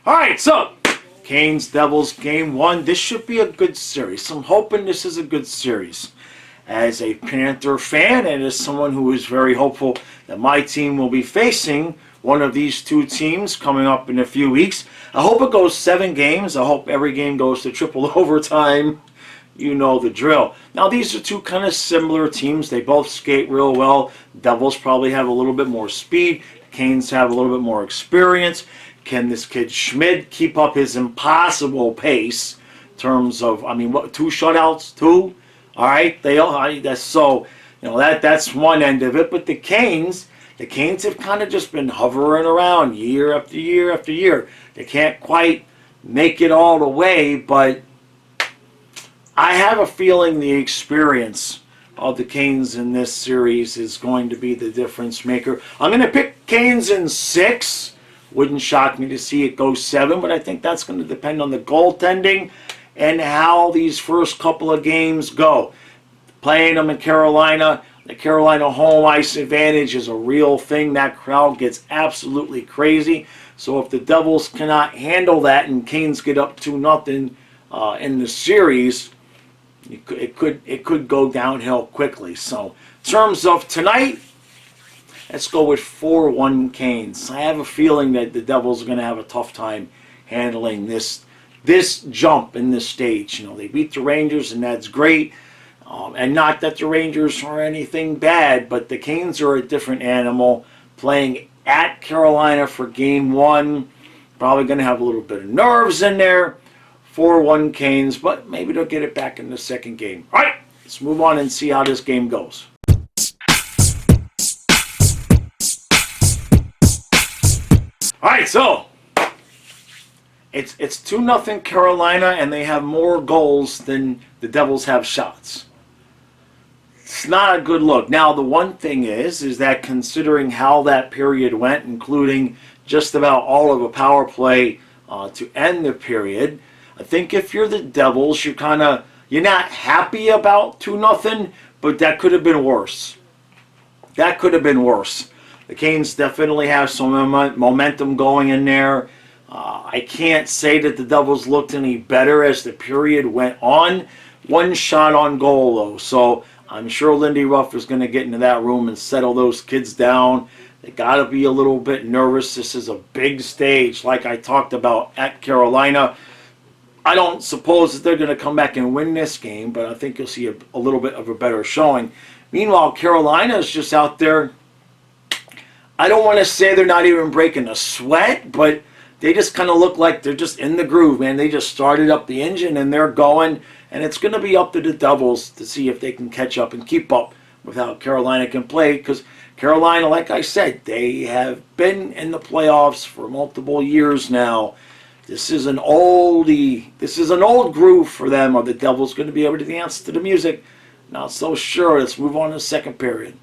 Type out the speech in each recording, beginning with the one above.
All right, so Canes Devils game one. This should be a good series. I'm hoping this is a good series. As a Panther fan and as someone who is very hopeful that my team will be facing one of these two teams coming up in a few weeks, I hope it goes 7 games. I hope every game goes to triple overtime. You know the drill. Now, these are two kind of similar teams. They both skate real well. Devils probably have a little bit more speed. Canes have a little bit more experience. Can this kid Schmidt keep up his impossible pace in terms of, I mean, what, 2 shutouts? 2? All right, that's so, that's one end of it. But the Canes have kind of just been hovering around year after year after year. They can't quite make it all the way, but I have a feeling the experience of the Canes in this series is going to be the difference maker. I'm going to pick Canes in 6. Wouldn't shock me to see it go 7, but I think that's going to depend on the goaltending and how these first couple of games go. Playing them in Carolina, the Carolina home ice advantage is a real thing. That crowd gets absolutely crazy. So if the Devils cannot handle that and Canes get up 2-0 in the series, it could go downhill quickly. So in terms of tonight, let's go with 4-1 Canes. I have a feeling that the Devils are going to have a tough time handling this jump in this stage. They beat the Rangers, and that's great. And not that the Rangers are anything bad, but the Canes are a different animal. Playing at Carolina for game 1, probably going to have a little bit of nerves in there. 4-1 Canes, but maybe they'll get it back in the second game. All right, let's move on and see how this game goes. All right, so it's 2-0 Carolina, and they have more goals than the Devils have shots. It's not a good look. Now, the one thing is that considering how that period went, including just about all of a power play to end the period, I think if you're the Devils, you're not happy about 2-0, but that could have been worse. That could have been worse. The Canes definitely have some momentum going in there. I can't say that the Devils looked any better as the period went on. 1 shot on goal, though. So I'm sure Lindy Ruff is going to get into that room and settle those kids down. They got to be a little bit nervous. This is a big stage, like I talked about at Carolina. I don't suppose that they're going to come back and win this game, but I think you'll see a little bit of a better showing. Meanwhile, Carolina is just out there. I don't want to say they're not even breaking a sweat, but they just kind of look like they're just in the groove, man. They just started up the engine and they're going, and it's going to be up to the Devils to see if they can catch up and keep up with how Carolina can play, because Carolina, like I said, they have been in the playoffs for multiple years now. This is an oldie. This is an old groove for them. Are the Devils going to be able to dance to the music? Not so sure. Let's move on to the second period.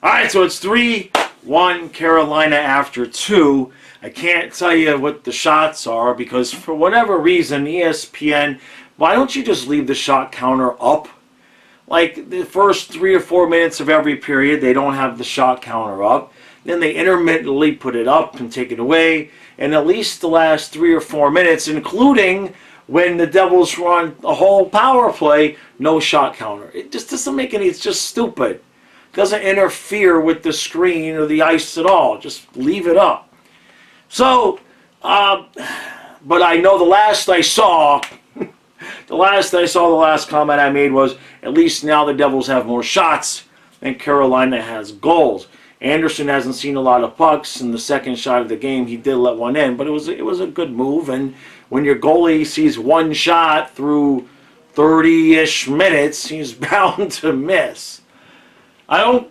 All right, so it's 3-1 Carolina after 2. I can't tell you what the shots are because for whatever reason, ESPN, why don't you just leave the shot counter up? Like the first 3 or 4 minutes of every period, they don't have the shot counter up. Then they intermittently put it up and take it away. And at least the last 3 or 4 minutes, including when the Devils run a whole power play, no shot counter. It just doesn't make any, it's just stupid. Doesn't interfere with the screen or the ice at all. Just leave it up. So, but I know the last comment I made was, at least now the Devils have more shots than Carolina has goals. Anderson hasn't seen a lot of pucks. In the second shot of the game, he did let one in, but it was a good move. And when your goalie sees 1 shot through 30-ish minutes, he's bound to miss.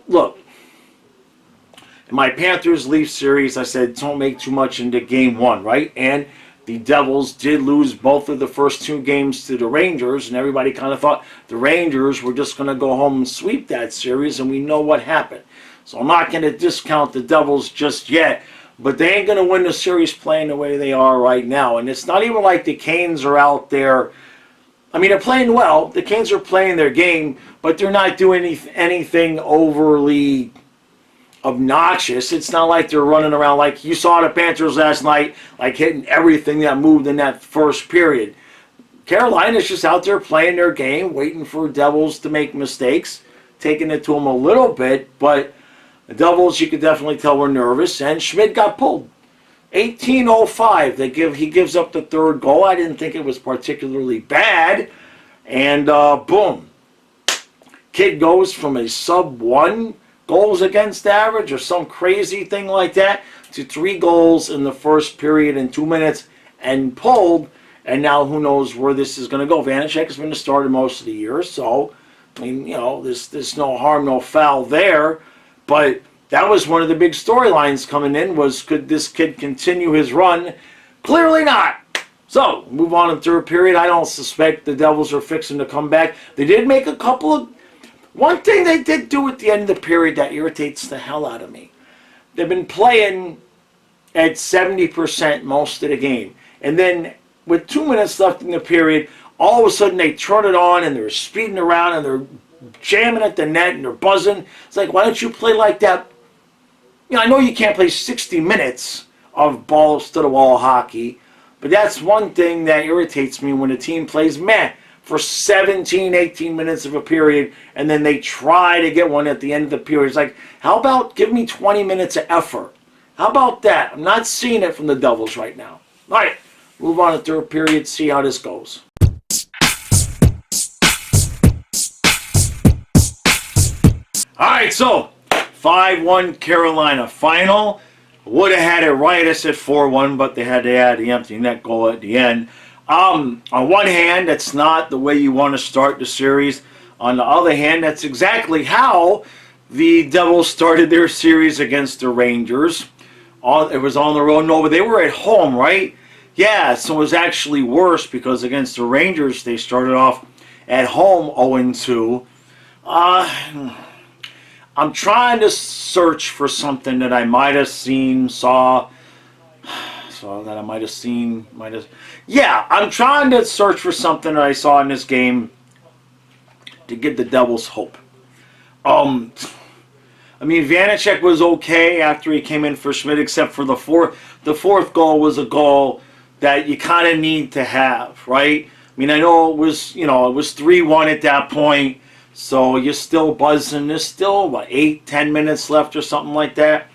Look, in my Panthers-Leafs series, I said don't make too much into game 1, right? And the Devils did lose both of the first 2 games to the Rangers, and everybody kind of thought the Rangers were just going to go home and sweep that series, and we know what happened. So I'm not going to discount the Devils just yet, but they ain't going to win the series playing the way they are right now. And it's not even like the Canes are out there. I mean, they're playing well. The Canes are playing their game, but they're not doing anything overly obnoxious. It's not like they're running around like you saw the Panthers last night, like hitting everything that moved in that first period. Carolina's just out there playing their game, waiting for Devils to make mistakes, taking it to them a little bit, but the Devils, you could definitely tell, were nervous, and Schmidt got pulled. 18:05, he gives up the third goal. I didn't think it was particularly bad, and boom. Kid goes from a sub-1 goals against average or some crazy thing like that to 3 goals in the first period in 2 minutes and pulled. And now who knows where this is going to go. Vanacek has been the starter most of the year, so I mean, there's no harm, no foul there. But that was one of the big storylines coming in, was could this kid continue his run? Clearly not. So move on to third period. I don't suspect the Devils are fixing to come back. They did make a couple of. One thing they did do at the end of the period that irritates the hell out of me. They've been playing at 70% most of the game. And then with 2 minutes left in the period, all of a sudden they turn it on and they're speeding around and they're jamming at the net and they're buzzing. It's like, why don't you play like that? I know you can't play 60 minutes of balls to the wall hockey, but that's one thing that irritates me when a team plays for 17, 18 minutes of a period, and then they try to get one at the end of the period. It's like, how about give me 20 minutes of effort? How about that? I'm not seeing it from the Devils right now. All right, move on to third period, see how this goes. All right, so 5-1 Carolina final. Would have had it right. I said 4-1, but they had to add the empty net goal at the end. On one hand, that's not the way you want to start the series. On the other hand, that's exactly how the Devils started their series against the Rangers. It was on the road. No, but they were at home, right? Yeah, so it was actually worse because against the Rangers, they started off at home 0-2. I'm trying to search for something that I might have seen, Yeah, I'm trying to search for something that I saw in this game to give the Devils hope. Vanacek was okay after he came in for Schmidt, except for the fourth goal was a goal that you kind of need to have, right? I know it was 3-1 at that point, so you're still buzzing. There's still, 8-10 minutes left or something like that.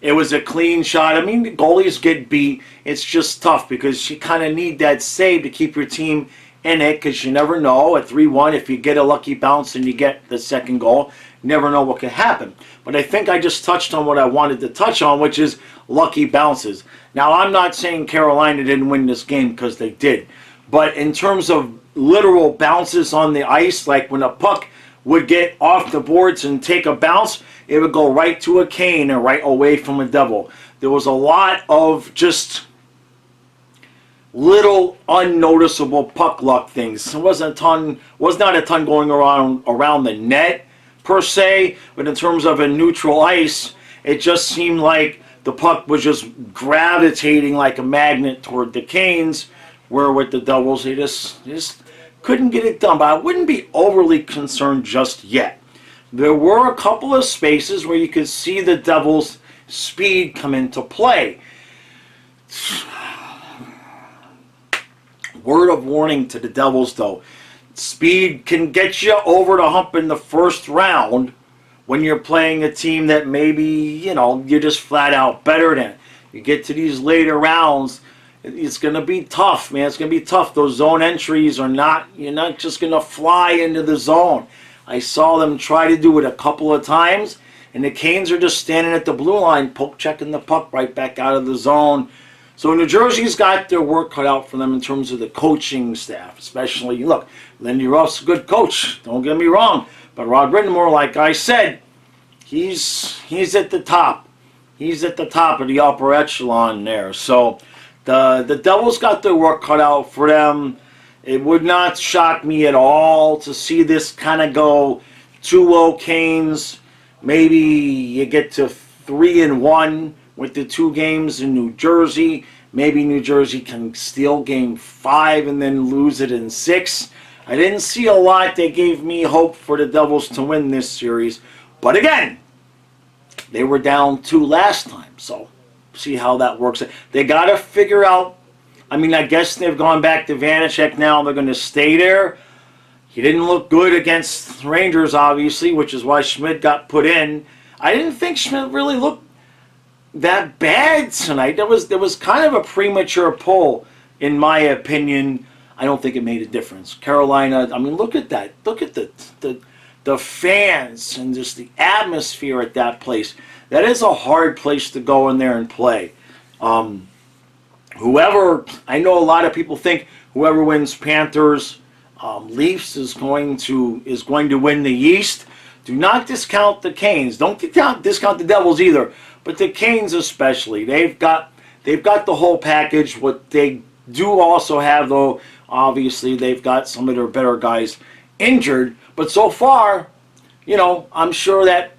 It was a clean shot. The goalies get beat. It's just tough because you kind of need that save to keep your team in it, because you never know. At 3-1, if you get a lucky bounce and you get the second goal, you never know what can happen. But I think I just touched on what I wanted to touch on, which is lucky bounces. Now, I'm not saying Carolina didn't win this game, because they did. But in terms of literal bounces on the ice, like when a puck would get off the boards and take a bounce, it would go right to a Kane and right away from a Devil. There was a lot of just little unnoticeable puck luck things. It was not a ton going around the net per se, but in terms of a neutral ice, it just seemed like the puck was just gravitating like a magnet toward the Canes, where with the Devils they just couldn't get it done. But I wouldn't be overly concerned just yet. There were a couple of spaces where you could see the Devils' speed come into play. Word of warning to the Devils, though. Speed can get you over the hump in the first round when you're playing a team that maybe, you're just flat out better than. You get to these later rounds, it's going to be tough, man. It's going to be tough. Those zone entries you're not just going to fly into the zone. I saw them try to do it a couple of times, and the Canes are just standing at the blue line, poke checking the puck right back out of the zone. So New Jersey's got their work cut out for them in terms of the coaching staff, especially, look, Lindy Ruff's a good coach, don't get me wrong, but Rod Brindamore, like I said, he's at the top. He's at the top of the upper echelon there. So the Devils got their work cut out for them. It would not shock me at all to see this kind of go 2-0 Canes. Maybe you get to 3-1 with the 2 games in New Jersey. Maybe New Jersey can steal game 5 and then lose it in 6. I didn't see a lot that gave me hope for the Devils to win this series. But again, They were down 2 last time, so see how that works. They got to figure out. I mean, I guess they've gone back to Vanacek now. They're going to stay there. He didn't look good against Rangers, obviously, which is why Schmidt got put in. I didn't think Schmidt really looked that bad tonight. There was kind of a premature pull, in my opinion. I don't think it made a difference. Carolina, I mean, look at that. Look at the fans and just the atmosphere at that place. That is a hard place to go in there and play. Whoever, I know a lot of people think whoever wins Panthers, Leafs is going to win the East. Do not discount the Canes. Don't discount the Devils either. But the Canes especially, they've got the whole package. What they do also have, though, obviously they've got some of their better guys injured. But so far, I'm sure that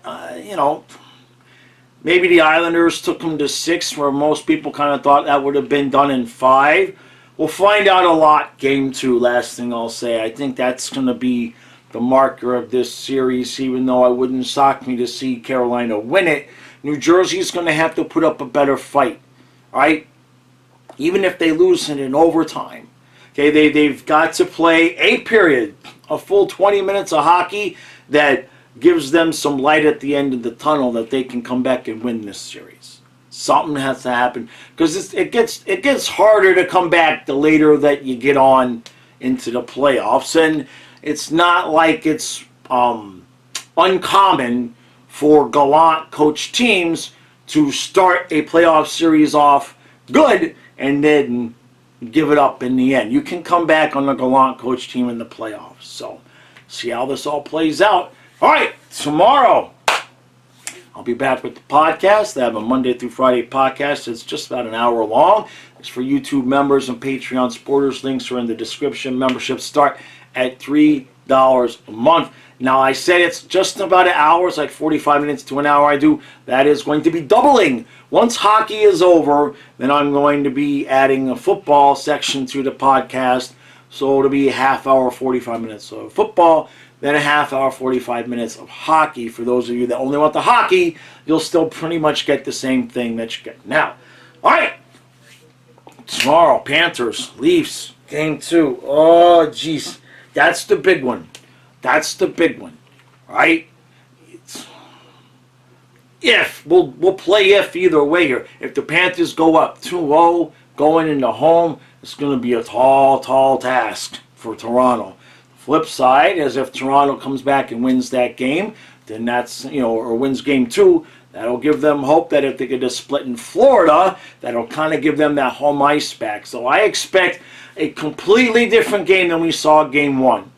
maybe the Islanders took them to 6, where most people kind of thought that would have been done in 5. We'll find out a lot game 2, last thing I'll say. I think that's going to be the marker of this series, even though it wouldn't shock me to see Carolina win it. New Jersey's going to have to put up a better fight, right? Even if they lose it in overtime. Okay, they've got to play a full 20 minutes of hockey that gives them some light at the end of the tunnel that they can come back and win this series. Something has to happen, because it gets harder to come back the later that you get on into the playoffs, and it's not like it's uncommon for gallant coach teams to start a playoff series off good and then give it up in the end. You can come back on a gallant coach team in the playoffs. So see how this all plays out. All right, tomorrow I'll be back with the podcast. I have a Monday through Friday podcast. It's just about an hour long. It's for YouTube members and Patreon supporters. Links are in the description. Memberships start at $3 a month. Now, I said it's just about an hour. It's like 45 minutes to an hour. That is going to be doubling. Once hockey is over, then I'm going to be adding a football section to the podcast. So it'll be a half hour, 45 minutes of football, then a half hour, 45 minutes of hockey. For those of you that only want the hockey, you'll still pretty much get the same thing that you get now. All right. Tomorrow, Panthers, Leafs, game 2. Oh, jeez. That's the big one. That's the big one, right? We'll play if either way here. If the Panthers go up 2-0 going into home, it's going to be a tall task for Toronto. Flip side is if Toronto comes back and wins that game, then that's, or wins game 2, that'll give them hope that if they get a split in Florida, that'll kind of give them that home ice back. So I expect a completely different game than we saw game 1.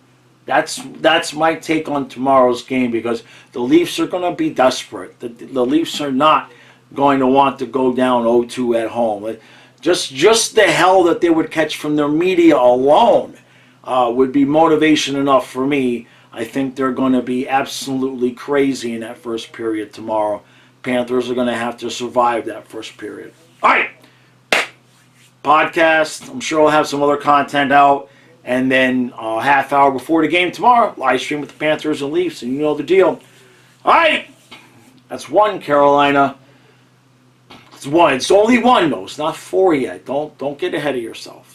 That's my take on tomorrow's game, because the Leafs are going to be desperate. The Leafs are not going to want to go down 0-2 at home. Just the hell that they would catch from their media alone would be motivation enough for me. I think they're going to be absolutely crazy in that first period tomorrow. Panthers are going to have to survive that first period. All right. Podcast. I'm sure I'll have some other content out. And then a half hour before the game tomorrow, live stream with the Panthers and Leafs, and you know the deal. All right. That's 1, Carolina. It's 1. It's only 1, though. It's not 4 yet. Don't get ahead of yourself.